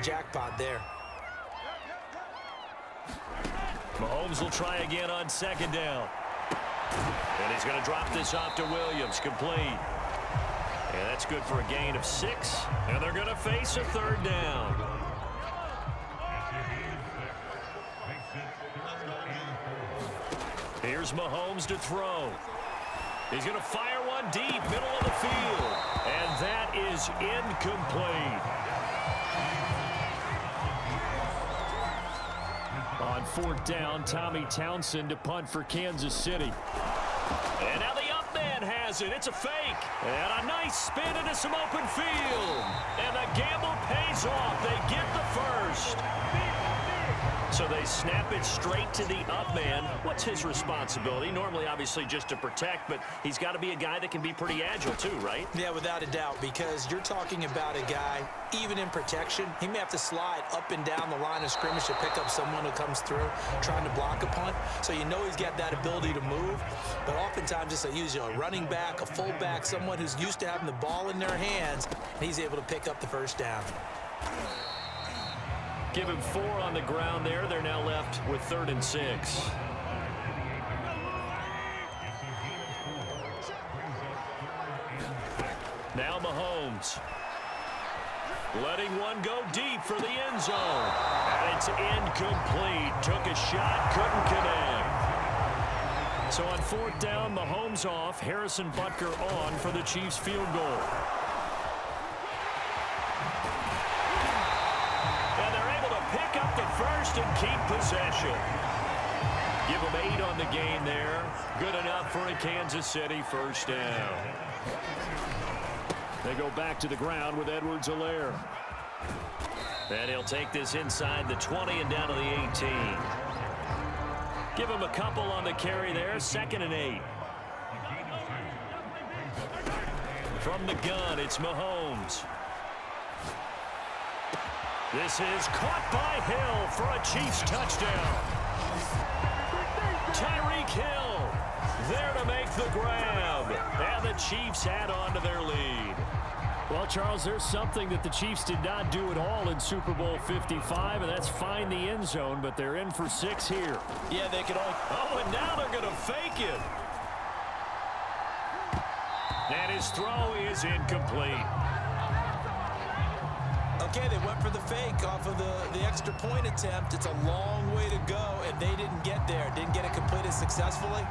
jackpot there. Mahomes will try again on second down. And he's going to drop this off to Williams. Complete. And that's good for a gain of 6. And they're going to face a third down. Here's Mahomes to throw. He's going to fire one deep, middle of the field. And that is incomplete. On fourth down, Tommy Townsend to punt for Kansas City. And now the up man has it. It's a fake. And a nice spin into some open field. And the gamble pays off. They get the first. So they snap it straight to the up man. What's his responsibility? Normally, obviously, just to protect, but he's got to be a guy that can be pretty agile too, right? Yeah, without a doubt, because you're talking about a guy, even in protection, he may have to slide up and down the line of scrimmage to pick up someone who comes through trying to block a punt. So you know he's got that ability to move, but oftentimes it's usually a running back, a fullback, someone who's used to having the ball in their hands, and he's able to pick up the first down. Give him 4 on the ground there. They're now left with 3rd and 6. Now Mahomes. Letting one go deep for the end zone. And it's incomplete. Took a shot, couldn't connect. So on 4th down, Mahomes off. Harrison Butker on for the Chiefs field goal. First and keep possession. Give them 8 on the gain there. Good enough for a Kansas City first down. They go back to the ground with Edwards-Helaire. And he'll take this inside the 20 and down to the 18. Give him a couple on the carry there. 2nd and 8. From the gun, it's Mahomes. This is caught by Hill for a Chiefs touchdown. Tyreek Hill there to make the grab. And the Chiefs add on to their lead. Well, Charles, there's something that the Chiefs did not do at all in Super Bowl 55, and that's find the end zone, but they're in for 6 here. Yeah, they could only... Oh, and now they're going to fake it. And his throw is incomplete. Okay, they went for the fake off of the extra point attempt. It's a long way to go, and they didn't get there. Didn't get it completed successfully.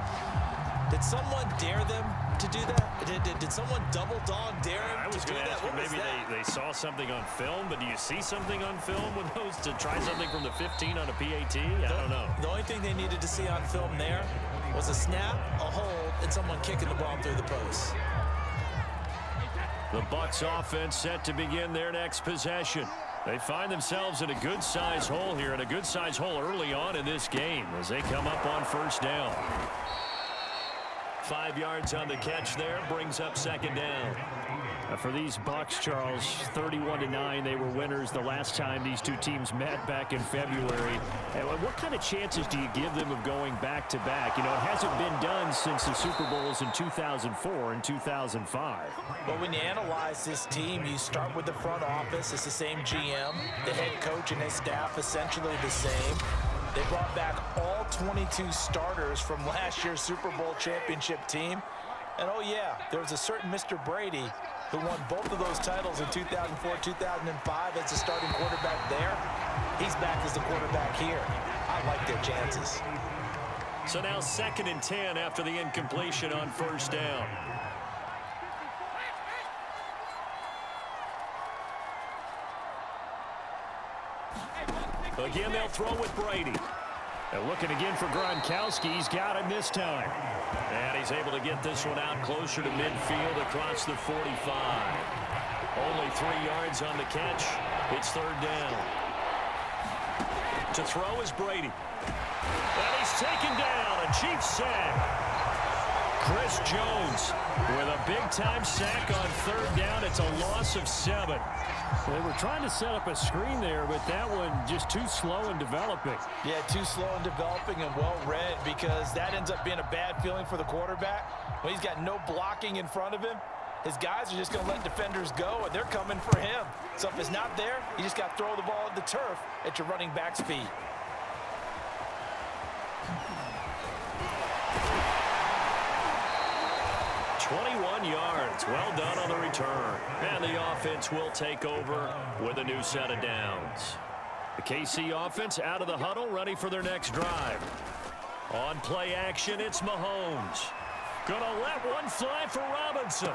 Did someone dare them to do that? Did someone double dog dare them I was to do going to that? ask you, maybe they saw something on film, but do you see something on film with those to try something from the 15 on a PAT? I don't know. The only thing they needed to see on film there was a snap, a hold, and someone kicking the ball through the post. The Bucs offense set to begin their next possession. They find themselves in a good-sized hole here, and a good-sized hole early on in this game as they come up on first down. 5 yards on the catch there, brings up 2nd down. For these Bucs, Charles, 31-9, they were winners the last time these two teams met back in February. And what kind of chances do you give them of going back-to-back? You know, it hasn't been done since the Super Bowls in 2004 and 2005. Well, when you analyze this team, you start with the front office. It's the same GM. The head coach and his staff essentially the same. They brought back all 22 starters from last year's Super Bowl championship team. And, oh, yeah, there was a certain Mr. Brady who won both of those titles in 2004, 2005 as the starting quarterback there. He's back as the quarterback here. I like their chances. So now 2nd and 10 after the incompletion on first down. Again, they'll throw with Brady. And looking again for Gronkowski. He's got him this time. And he's able to get this one out closer to midfield across the 45. Only 3 yards on the catch. It's 3rd down. To throw is Brady. And he's taken down. A Chiefs sack. Chris Jones with a big-time sack on 3rd down. It's a loss of 7. They were trying to set up a screen there, but that one just too slow in developing. Yeah, too slow in developing and well-read, because that ends up being a bad feeling for the quarterback. When he's got no blocking in front of him, His guys are just going to let defenders go, and they're coming for him. So if it's not there, you just got to throw the ball at the turf at your running back's feet. "21 yards. Well done on the return. And the offense will take over with a new set of downs. The KC offense out of the huddle, ready for their next drive. On play action, it's Mahomes. Gonna let one fly for Robinson.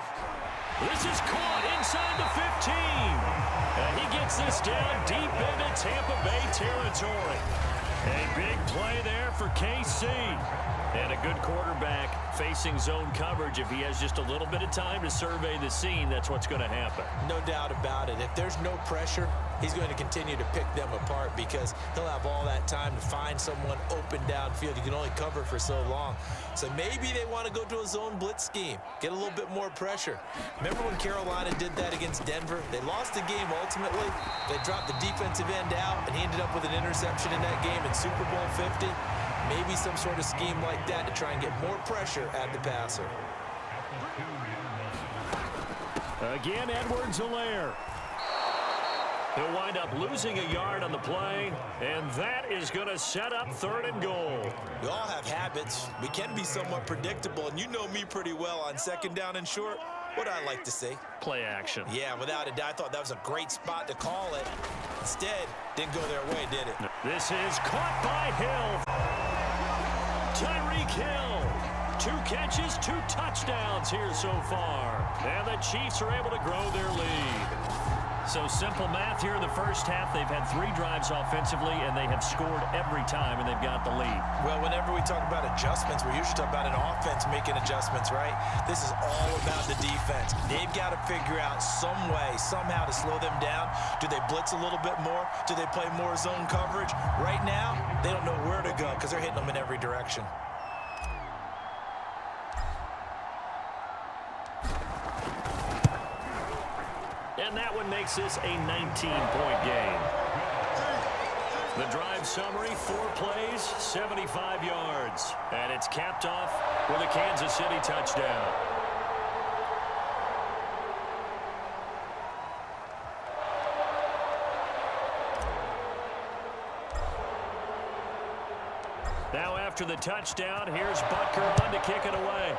This is caught inside the 15. And he gets this down deep into Tampa Bay territory. A big play there for KC. And a good quarterback facing zone coverage. If he has just a little bit of time to survey the scene, that's what's going to happen. No doubt about it. If there's no pressure, he's going to continue to pick them apart because he'll have all that time to find someone open downfield. You can only cover for so long. So maybe they want to go to a zone blitz scheme, get a little bit more pressure. Remember when Carolina did that against Denver? They lost the game ultimately. They dropped the defensive end out, and he ended up with an interception in that game in Super Bowl 50. Maybe some sort of scheme like that to try and get more pressure at the passer. Again, Edwards-Helaire. He'll wind up losing a yard on the play, and that is going to set up 3rd and goal. We all have habits. We can be somewhat predictable, and you know me pretty well on 2nd down and short. What I like to say? Play action. Yeah, without a doubt, I thought that was a great spot to call it. Instead, didn't go their way, did it? This is caught by Hill. Tyreek Hill. 2 catches, 2 touchdowns here so far. And the Chiefs are able to grow their lead. So simple math here in the first half. They've had 3 drives offensively, and they have scored every time, and they've got the lead. Well, whenever we talk about adjustments, we usually talk about an offense making adjustments, right? This is all about the defense. They've got to figure out some way, somehow to slow them down. Do they blitz a little bit more? Do they play more zone coverage? Right now, they don't know where to go because they're hitting them in every direction. And that one makes this a 19-point game. The drive summary, 4 plays, 75 yards. And it's capped off with a Kansas City touchdown. Now after the touchdown, here's Butker on to kick it away.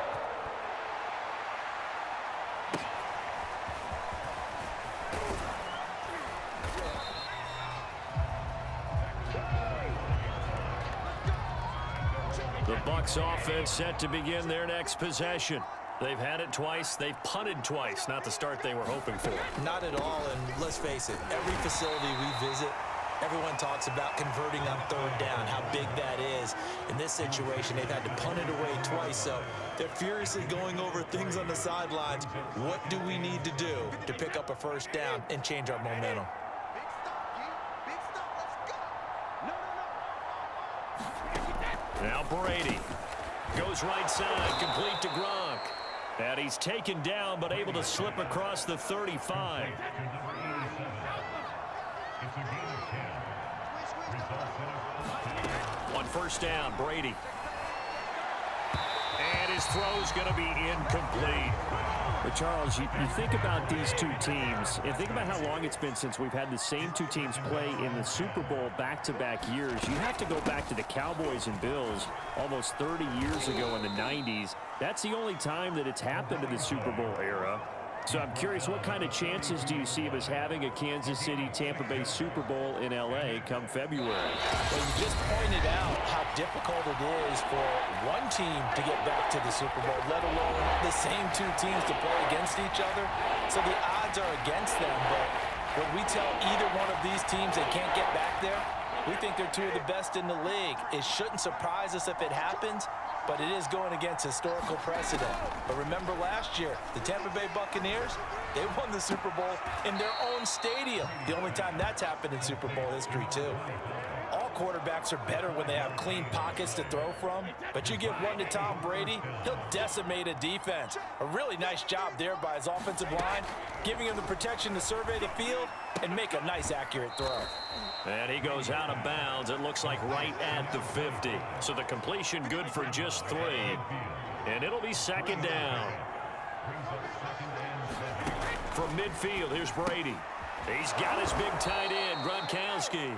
The Bucs offense set to begin their next possession. They've had it twice. They've punted twice. Not the start they were hoping for. Not at all, and let's face it, every facility we visit, everyone talks about converting on 3rd down, how big that is. In this situation, they've had to punt it away twice, so they're furiously going over things on the sidelines. What do we need to do to pick up a 1st down and change our momentum? Now Brady goes right side, complete to Gronk. And he's taken down, but able to slip across the 35. On 1st down, Brady. And his throw's going to be incomplete. But Charles, you think about these 2 teams, and think about how long it's been since we've had the same 2 teams play in the Super Bowl back-to-back years. You have to go back to the Cowboys and Bills almost 30 years ago in the 90s. That's the only time that it's happened in the Super Bowl era. So I'm curious, what kind of chances do you see of us having a Kansas City-Tampa Bay Super Bowl in L.A. come February? Well, you just pointed out how difficult it is for one team to get back to the Super Bowl, let alone the same 2 teams to play against each other. So the odds are against them, but when we tell either one of these teams they can't get back there, we think they're 2 of the best in the league. It shouldn't surprise us if it happens, but it is going against historical precedent. But remember last year, the Tampa Bay Buccaneers, they won the Super Bowl in their own stadium. The only time that's happened in Super Bowl history, too. All quarterbacks are better when they have clean pockets to throw from, but you give one to Tom Brady, he'll decimate a defense. A really nice job there by his offensive line, giving him the protection to survey the field and make a nice, accurate throw. And he goes out of bounds, it looks like right at the 50. So the completion good for just 3. And it'll be 2nd down. from midfield. Here's Brady. He's got his big tight end, Gronkowski.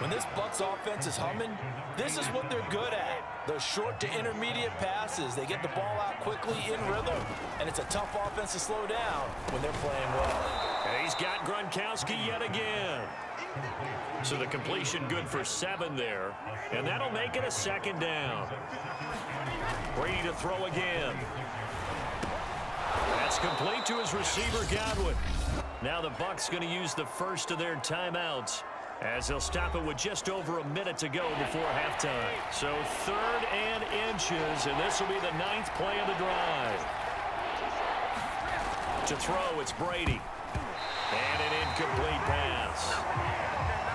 When this Bucs offense is humming, this is what they're good at. Those short to intermediate passes. They get the ball out quickly in rhythm, and it's a tough offense to slow down when they're playing well. And he's got Gronkowski yet again. So the completion good for 7 there, and that'll make it a 2nd down. Brady to throw again. That's complete to his receiver, Godwin. Now the Bucs going to use the first of their timeouts, as they'll stop it with just over a minute to go before halftime. So 3rd and inches, and this will be the 9th play of the drive. To throw, it's Brady. And an incomplete pass.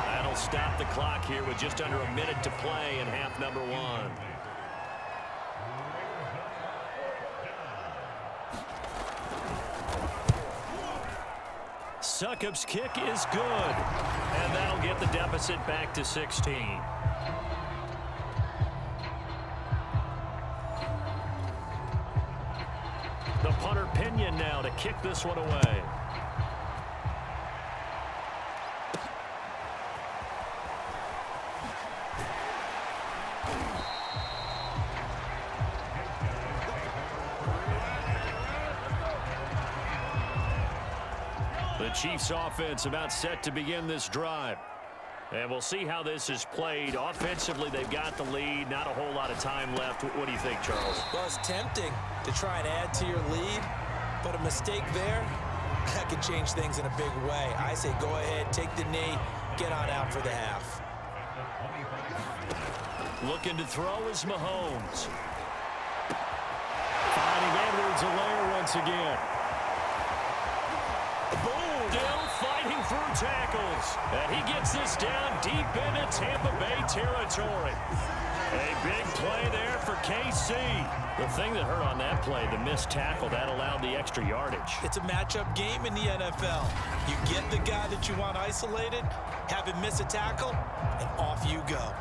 That'll stop the clock here with just under a minute to play in half number 1. Succop's kick is good, and that'll get the deficit back to 16. The punter Pinion now to kick this one away. The Chiefs offense about set to begin this drive. And we'll see how this is played. Offensively, they've got the lead. Not a whole lot of time left. What do you think, Charles? Well, it's tempting to try and add to your lead, but a mistake there, that could change things in a big way. I say go ahead, take the knee, get on out for the half. Looking to throw is Mahomes. Finding Edwards-Helaire once again. Boom! Still fighting through tackles. And he gets this down deep into Tampa Bay territory. A big play there for KC. The thing that hurt on that play, the missed tackle, that allowed the extra yardage. It's a matchup game in the NFL. You get the guy that you want isolated, have him miss a tackle, and off you go.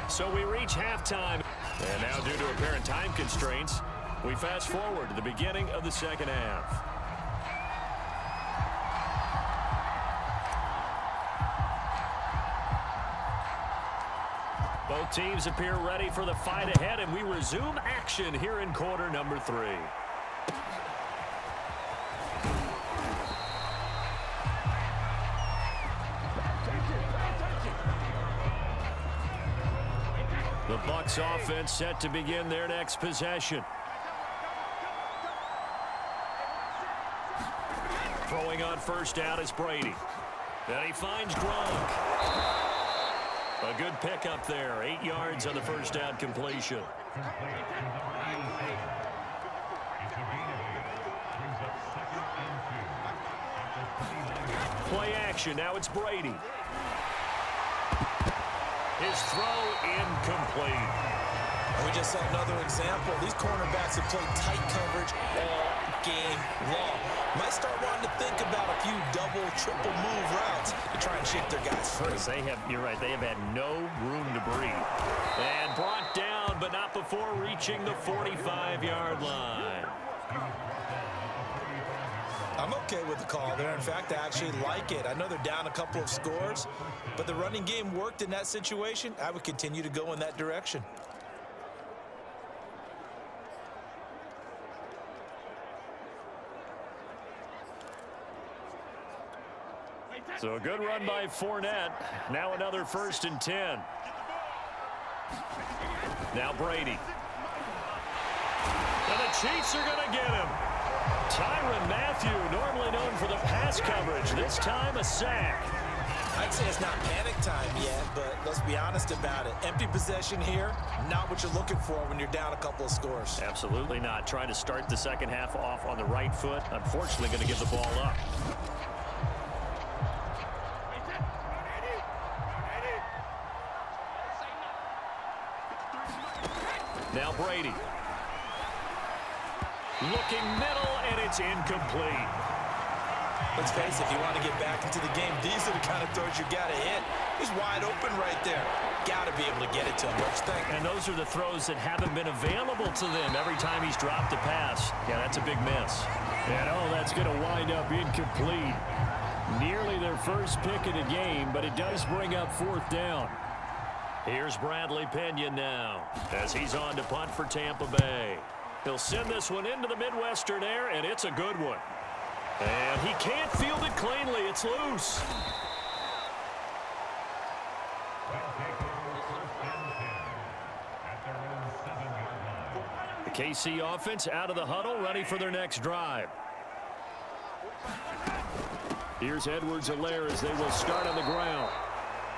So we reach halftime. And now, due to apparent time constraints, we fast forward to the beginning of the 2nd half. Both teams appear ready for the fight ahead, and we resume action here in quarter number 3. The Bucs offense set to begin their next possession. Throwing on first down is Brady. And he finds Gronk. A good pickup there. 8 yards on the first down completion. Play action. Now it's Brady. His throw incomplete. We just saw another example. These cornerbacks have played tight coverage all game long. Might start wanting to think about a few double, triple move routes to try and shake their guys free. You're right, they have had no room to breathe. And brought down, but not before reaching the 45-yard line. I'm okay with the call there. In fact, I actually like it. I know they're down a couple of scores, but the running game worked in that situation. I would continue to go in that direction. So a good run by Fournette. Now another 1st and 10. Now Brady. And the Chiefs are going to get him. Tyrann Mathieu, normally known for the pass coverage, this time a sack. I'd say it's not panic time yet, but let's be honest about it. Empty possession here, not what you're looking for when you're down a couple of scores. Absolutely not. Trying to start the second half off on the right foot. Unfortunately, going to give the ball up. Now Brady. Looking middle, and it's incomplete. Let's face it, if you want to get back into the game, these are the kind of throws you got to hit. He's wide open right there. Got to be able to get it to him. What you think? And those are the throws that haven't been available to them every time he's dropped a pass. Yeah, that's a big miss. And that's going to wind up incomplete. Nearly their first pick of the game, but it does bring up fourth down. Here's Bradley Pinion now as he's on to punt for Tampa Bay. He'll send this one into the Midwestern air, and it's a good one. And he can't field it cleanly. It's loose. The KC offense out of the huddle, ready for their next drive. Here's Edwards-Helaire as they will start on the ground.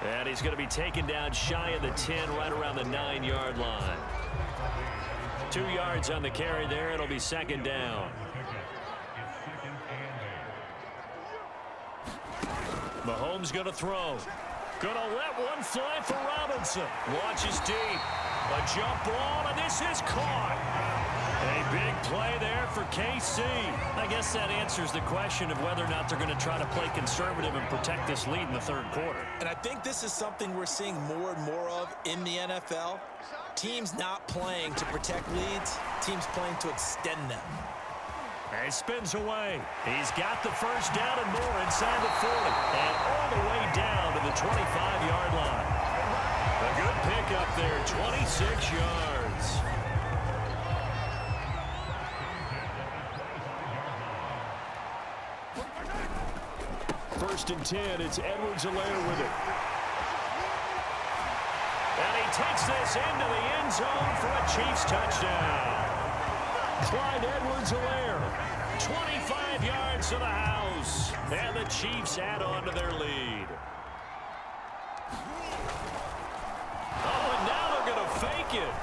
And he's going to be taken down shy of the 10, right around the 9-yard line. 2 yards on the carry there. It'll be second down. Mahomes going to throw. Going to let one fly for Robinson. Launches deep. A jump ball, and this is caught. A big play there for KC. I guess that answers the question of whether or not they're going to try to play conservative and protect this lead in the third quarter. And I think this is something we're seeing more and more of in the NFL. Teams not playing to protect leads, teams playing to extend them. And he spins away. He's got the first down and more inside the 40. And all the way down to the 25-yard line. A good pickup there, 26 yards. First and 10, it's Edwards-Helaire with it. And he takes this into the end zone for a Chiefs touchdown. Clyde Edwards-Helaire. 25 yards to the house. And the Chiefs add on to their lead. Oh, and now they're going to fake it.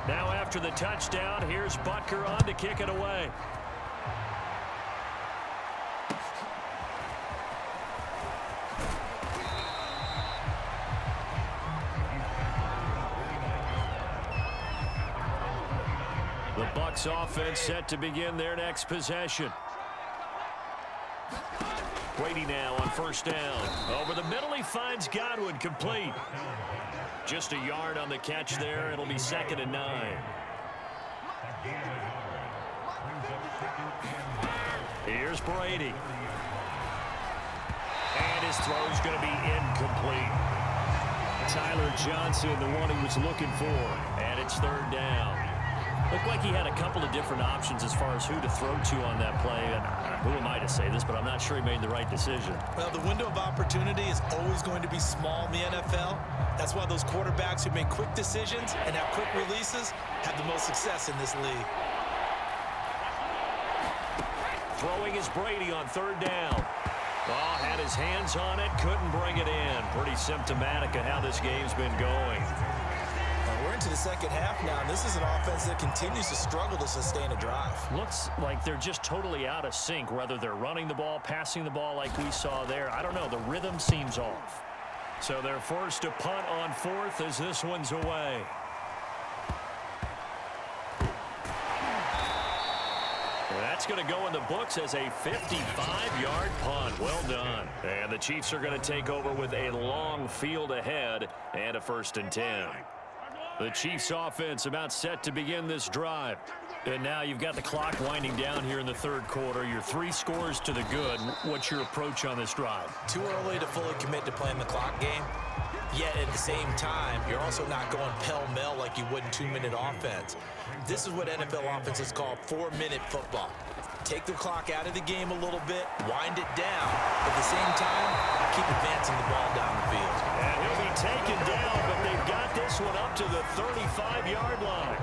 Now after the touchdown, here's Butker on to kick it away. The Bucs offense set to begin their next possession. Brady now on first down. Over the middle, he finds Godwin, complete. Just a yard on the catch there. It'll be second and 9. Here's Brady. And his throw's going to be incomplete. Tyler Johnson, the one he was looking for. And it's third down. Looked like he had a couple of different options as far as who to throw to on that play. And who am I to say this, but I'm not sure he made the right decision. Well, the window of opportunity is always going to be small in the NFL. That's why those quarterbacks who make quick decisions and have quick releases have the most success in this league. Throwing is Brady on third down. Oh, had his hands on it, couldn't bring it in. Pretty symptomatic of how this game's been going. We're into the second half now. This is an offense that continues to struggle to sustain a drive. Looks like they're just totally out of sync, whether they're running the ball, passing the ball like we saw there. I don't know. The rhythm seems off. So they're forced to punt on fourth as this one's away. That's going to go in the books as a 55-yard punt. Well done. And the Chiefs are going to take over with a long field ahead and a first and 10. The Chiefs offense about set to begin this drive. And now you've got the clock winding down here in the third quarter. You're 3 scores to the good. What's your approach on this drive? Too early to fully commit to playing the clock game. Yet at the same time, you're also not going pell-mell like you would in 2-minute offense. This is what NFL offenses call 4-minute football. Take the clock out of the game a little bit, wind it down. At the same time, keep advancing the ball down the field. And he'll be taken down, but they've got this one up to the 35-yard line.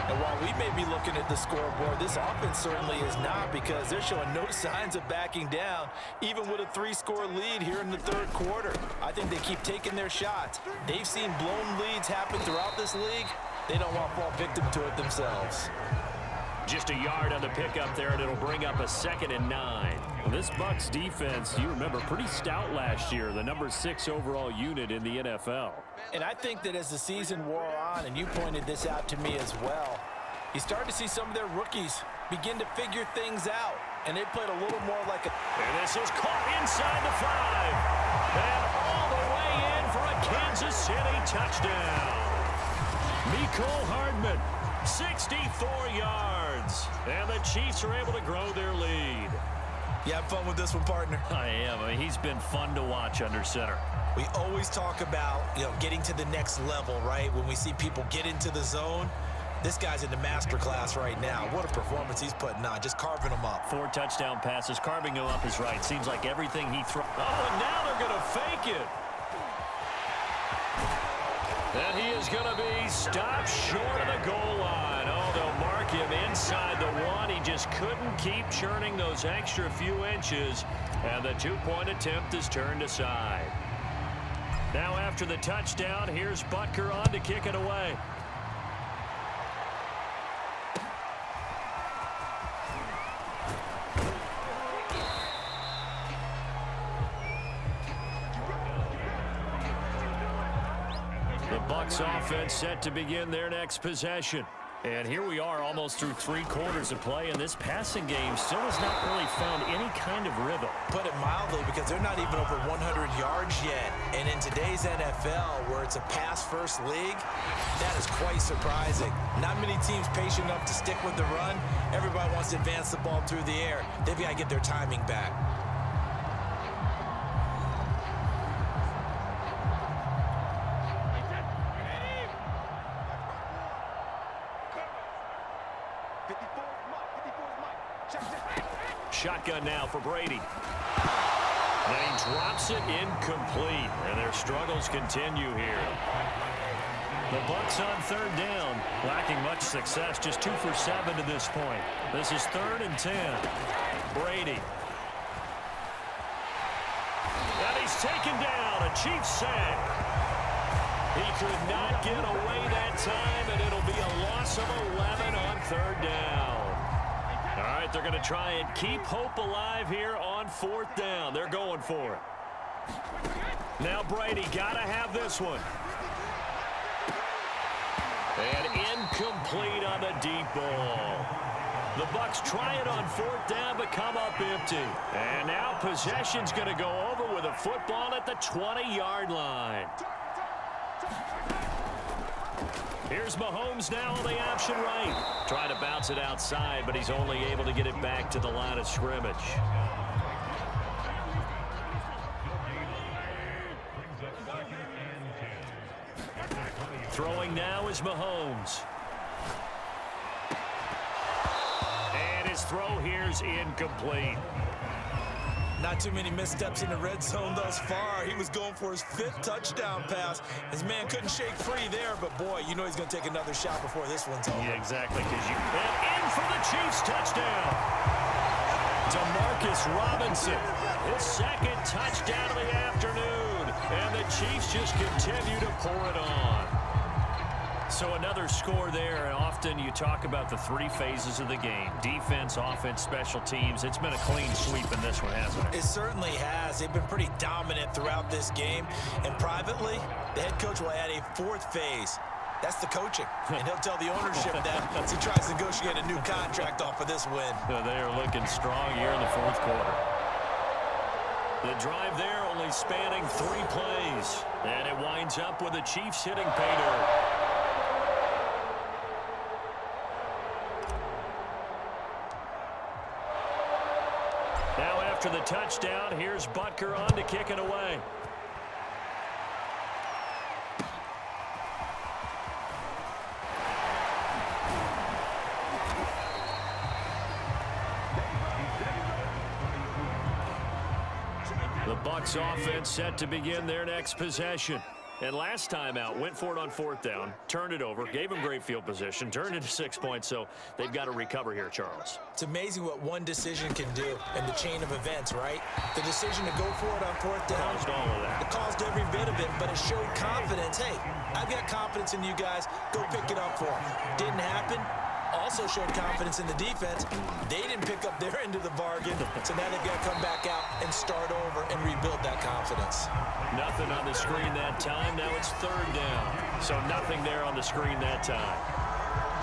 And while we may be looking at the scoreboard, this offense certainly is not, because they're showing no signs of backing down, even with a 3-score lead here in the third quarter. I think they keep taking their shots. They've seen blown leads happen throughout this league. They don't want to fall victim to it themselves. Just a yard on the pickup there, and it'll bring up a 2nd and 9. Well, this Bucs defense, you remember, pretty stout last year, the number 6 overall unit in the NFL. And I think that as the season wore on, and you pointed this out to me as well, you start to see some of their rookies begin to figure things out. And they played a little more like a... And this is caught inside the 5. And all the way in for a Kansas City touchdown. Mecole Hardman, 64 yards. And the Chiefs are able to grow their lead. You have fun with this one, partner? I am. I mean, he's been fun to watch under center. We always talk about, getting to the next level, right? When we see people get into the zone, this guy's in the master class right now. What a performance he's putting on, just carving them up. 4 touchdown passes. Carving him up is right. Seems like everything he throws. Oh, and now they're going to fake it. And he is going to be stopped short of the goal line. Oh, they'll mark him inside the 1. He just couldn't keep churning those extra few inches. And the 2-point attempt is turned aside. Now after the touchdown, here's Butker on to kick it away. The Bucs offense set to begin their next possession. And here we are almost through 3 quarters of play, and this passing game still has not really found any kind of rhythm. Put it mildly, because they're not even over 100 yards yet. And in today's NFL, where it's a pass-first league, that is quite surprising. Not many teams patient enough to stick with the run. Everybody wants to advance the ball through the air. They've got to get their timing back. Shotgun now for Brady. And he drops it incomplete, and their struggles continue here. The Bucs on 3rd down, lacking much success, just 2 for 7 to this point. This is 3rd and 10. Brady. And he's taken down, a Chiefs sack. He could not get away that time, and it'll be a loss of 11 on 3rd down. All right, they're going to try and keep hope alive here on 4th down. They're going for it. Now Brady got to have this one. And incomplete on the deep ball. The Bucs try it on 4th down, but come up empty. And now possession's going to go over with a football at the 20-yard line. Here's Mahomes now on the option right. Trying to bounce it outside, but he's only able to get it back to the line of scrimmage. Throwing now is Mahomes. And his throw here's incomplete. Not too many missteps in the red zone thus far. He was going for his 5th touchdown pass. His man couldn't shake free there, but boy, you know he's going to take another shot before this one's over. Yeah, exactly. And in for the Chiefs touchdown. Demarcus Robinson, his 2nd touchdown of the afternoon. And the Chiefs just continue to pour it on. So another score there, and often you talk about the 3 phases of the game. Defense, offense, special teams. It's been a clean sweep in this one, hasn't it? It certainly has. They've been pretty dominant throughout this game. And privately, the head coach will add a 4th phase. That's the coaching. And he'll tell the ownership that as he tries to negotiate a new contract off of this win. They are looking strong here in the 4th quarter. The drive there only spanning 3 plays. And it winds up with the Chiefs hitting pay dirt. Now after the touchdown, here's Butker on to kick it away. The Bucs offense set to begin their next possession. And last time out, went for it on 4th down, turned it over, gave him great field position, turned it to 6 points, so they've got to recover here, Charles. It's amazing what one decision can do in the chain of events, right? The decision to go for it on 4th down. Caused all of that. It caused every bit of it, but it showed confidence. Hey, I've got confidence in you guys. Go pick it up for them. Didn't happen. also showed confidence in the defense. They didn't pick up their end of the bargain, so now they've got to come back out and start over and rebuild that confidence. Nothing on the screen that time. Now it's third down. So nothing there on the screen that time.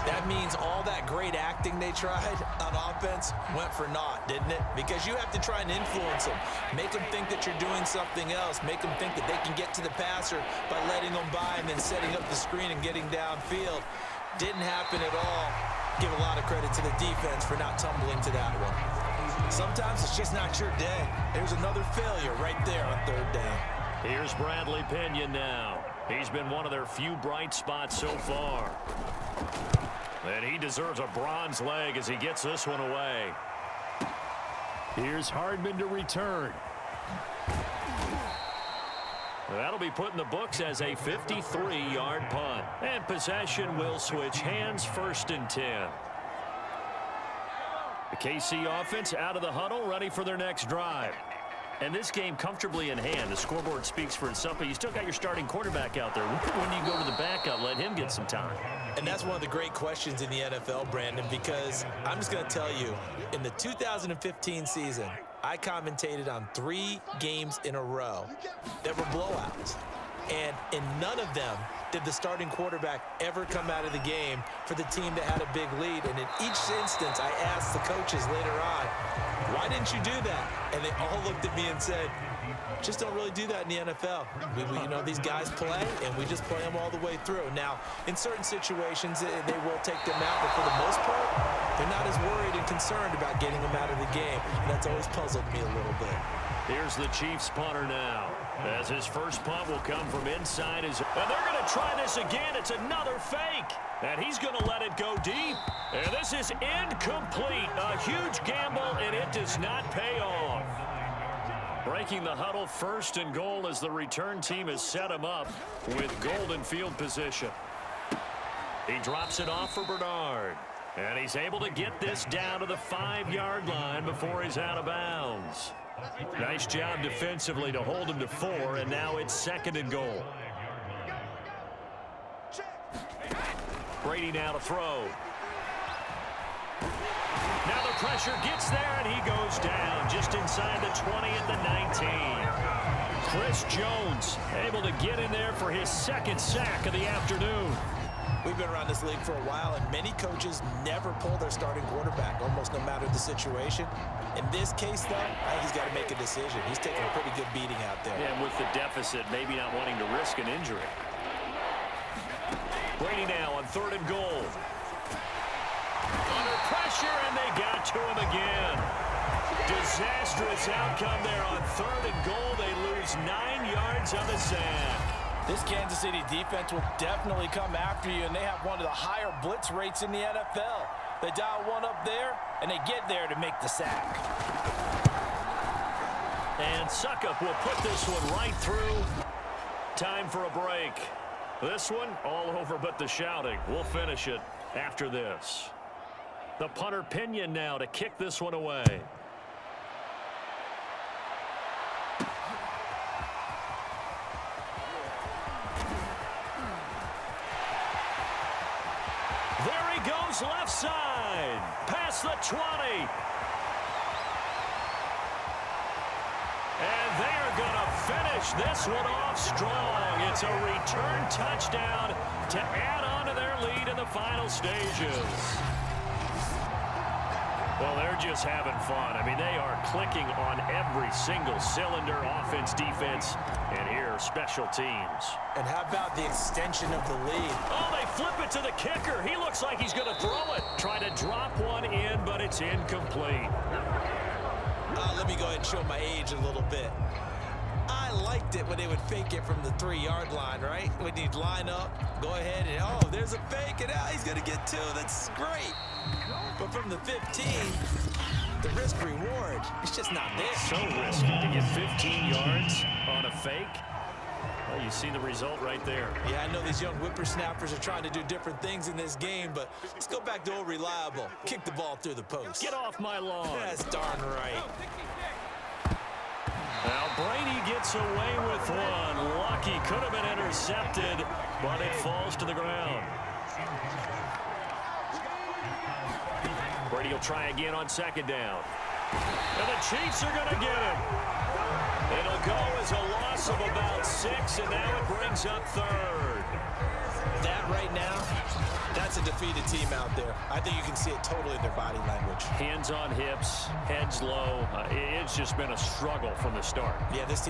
That means all that great acting they tried on offense went for naught, didn't it? Because you have to try and influence them. Make them think that you're doing something else. Make them think that they can get to the passer by letting them by and then setting up the screen and getting downfield. Didn't happen at all. Give a lot of credit to the defense for not tumbling to that one. Sometimes it's just not your day. There's another failure right there on third down. Here's Bradley Pinion now. He's been one of their few bright spots so far. And he deserves a bronze leg as he gets this one away. Here's Hardman to return. That'll be put in the books as a 53-yard punt. And possession will switch hands, 1st and 10. The KC offense out of the huddle, ready for their next drive. And this game comfortably in hand. The scoreboard speaks for itself, but you still got your starting quarterback out there. When do you go to the backup, let him get some time? And that's one of the great questions in the NFL, Brandon, because I'm just going to tell you, in the 2015 season, I commentated on 3 games in a row that were blowouts. And in none of them did the starting quarterback ever come out of the game for the team that had a big lead. And in each instance, I asked the coaches later on, why didn't you do that? And they all looked at me and said, just don't really do that in the NFL. You know, these guys play, and we just play them all the way through. Now, in certain situations, they will take them out, but for the most part, they're not as worried and concerned about getting them out of the game. And that's always puzzled me a little bit. Here's the Chiefs punter now. As his first punt will come from inside his... And they're going to try this again. It's another fake. And he's going to let it go deep. And this is incomplete. A huge gamble, and it does not pay off. Breaking the huddle, 1st and goal as the return team has set him up with golden field position. He drops it off for Bernard. And he's able to get this down to the 5-yard line before he's out of bounds. Nice job defensively to hold him to 4, and now it's 2nd and goal. Brady now to throw. Now the pressure gets there, and he goes down just inside the 20 at the 19. Chris Jones able to get in there for his 2nd sack of the afternoon. We've been around this league for a while, and many coaches never pull their starting quarterback, almost no matter the situation. In this case, though, I think he's got to make a decision. He's taking a pretty good beating out there. Yeah, with the deficit, maybe not wanting to risk an injury. Brady now on 3rd and goal. Under pressure, and they got to him again. Disastrous outcome there on 3rd and goal. They lose 9 yards on the sack. This Kansas City defense will definitely come after you, and they have one of the higher blitz rates in the NFL. They dial one up there, and they get there to make the sack. And Suckup will put this one right through. Time for a break. This one all over but the shouting. We'll finish it after this. The punter Pinion now to kick this one away. There he goes left side. Past the 20. And they are going to finish this one off strong. It's a return touchdown to add on to their lead in the final stages. Well, they're just having fun. I mean, they are clicking on every single cylinder, offense, defense, and here, special teams. And how about the extension of the lead? Oh, they flip it to the kicker. He looks like he's going to throw it. Try to drop one in, but it's incomplete. Let me go ahead and show my age a little bit. I liked it when they would fake it from the 3-yard line, right? When you'd line up, go ahead, and oh, there's a fake, and he's going to get 2. That's great. But from the 15, the risk-reward, it's just not there. So risky to get 15 yards on a fake. Well, you see the result right there. Yeah, I know these young whippersnappers are trying to do different things in this game, but let's go back to old reliable. Kick the ball through the post. Get off my lawn. That's darn right. Now Brady gets away with one. Lucky, could have been intercepted, but it falls to the ground. Brady will try again on second down. And the Chiefs are going to get him. It'll go as a loss of about 6, and now it brings up third. That right now, that's a defeated team out there. I think you can see it totally in their body language. Hands on hips, heads low. It's just been a struggle from the start. Yeah, this team